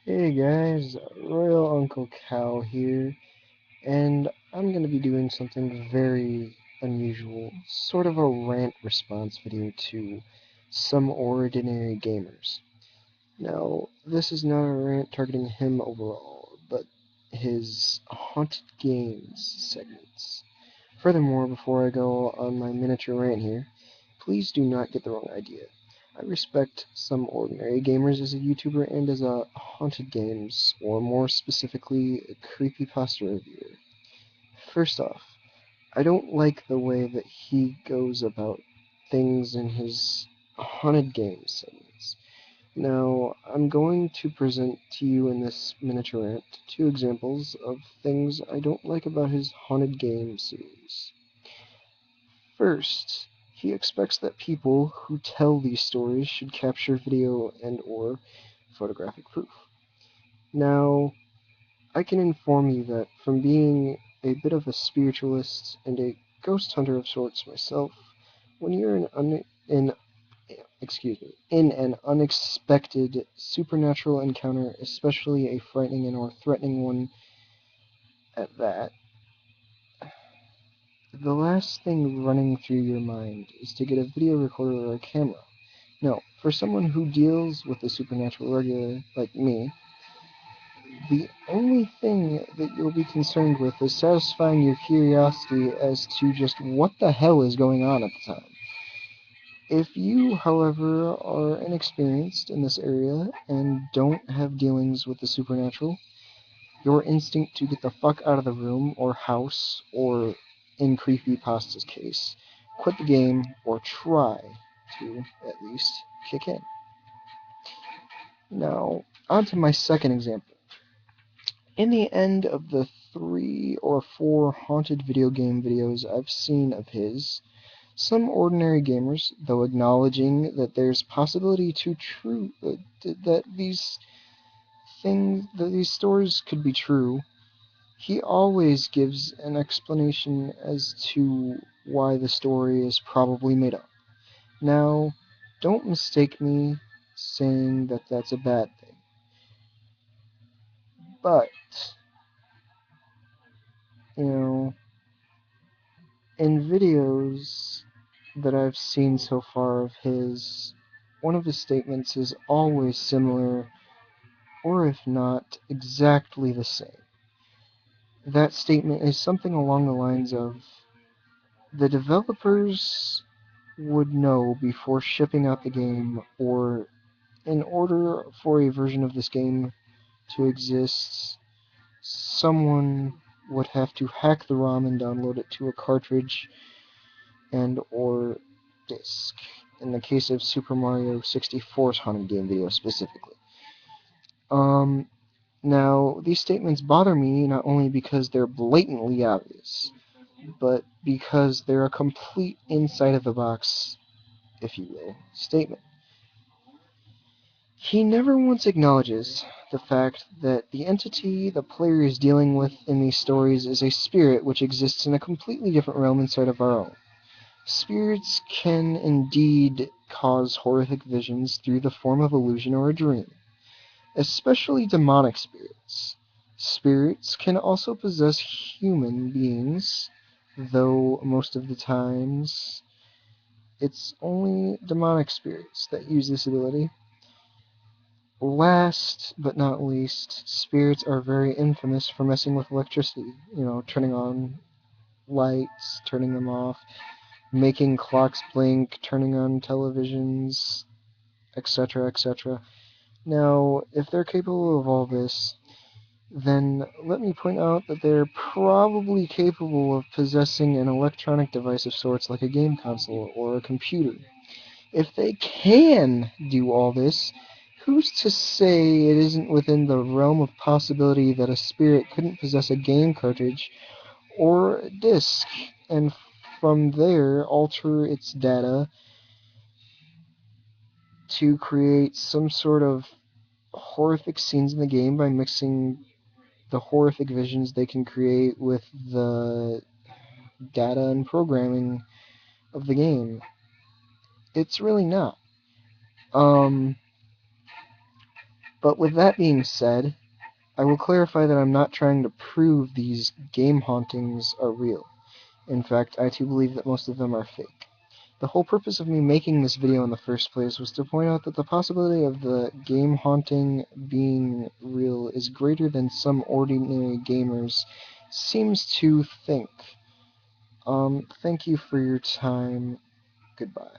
Hey guys, Royal Uncle Cow here, and I'm going to be doing something very unusual, sort of a rant response video to Some Ordinary Gamers. Now, this is not a rant targeting him overall, but his Haunted Games segments. Furthermore, before I go on my miniature rant here, please do not get the wrong idea. I respect Some Ordinary Gamers as a YouTuber and as a Haunted Games, or more specifically, a creepypasta reviewer. First off, I don't like the way that he goes about things in his Haunted Games segments. Now, I'm going to present to you in this miniature rant two examples of things I don't like about his Haunted Games series. First, he expects that people who tell these stories should capture video and/or photographic proof. Now, I can inform you that from being a bit of a spiritualist and a ghost hunter of sorts myself, when you're in an unexpected supernatural encounter, especially a frightening and or threatening one at that, the last thing running through your mind is to get a video recorder or a camera. No, for someone who deals with the supernatural regularly, like me, the only thing that you'll be concerned with is satisfying your curiosity as to just what the hell is going on at the time. If you, however, are inexperienced in this area and don't have dealings with the supernatural, your instinct to get the fuck out of the room or house, or in Creepypasta's case, quit the game or try to at least kick in. Now, on to my second example. In the end of the 3 or 4 haunted video game videos I've seen of his, Some Ordinary Gamers, though acknowledging that there's possibility to that these stories could be true, he always gives an explanation as to why the story is probably made up. Now, don't mistake me saying that that's a bad thing, but, you know, in videos that I've seen so far of his, one of his statements is always similar, or if not, exactly the same. That statement is something along the lines of, the developers would know before shipping out the game, or in order for a version of this game to exist, someone would have to hack the ROM and download it to a cartridge and or disc, in the case of Super Mario 64's haunted game video specifically. Now, these statements bother me not only because they're blatantly obvious, but because they're a complete inside of the box, if you will, statement. He never once acknowledges the fact that the entity the player is dealing with in these stories is a spirit which exists in a completely different realm inside of our own. Spirits can indeed cause horrific visions through the form of illusion or a dream, especially demonic spirits. Spirits can also possess human beings, though most of the times it's only demonic spirits that use this ability. Last but not least, spirits are very infamous for messing with electricity, turning on lights, turning them off, making clocks blink, turning on televisions, etc., etc. Now, if they're capable of all this, then let me point out that they're probably capable of possessing an electronic device of sorts like a game console or a computer. If they can do all this, who's to say it isn't within the realm of possibility that a spirit couldn't possess a game cartridge or a disc, and from there alter its data to create some sort of horrific scenes in the game by mixing the horrific visions they can create with the data and programming of the game? It's really not. But with that being said, I will clarify that I'm not trying to prove these game hauntings are real. In fact, I too believe that most of them are fake. The whole purpose of me making this video in the first place was to point out that the possibility of the game haunting being real is greater than some ordinary gamers seems to think. Thank you for your time. Goodbye.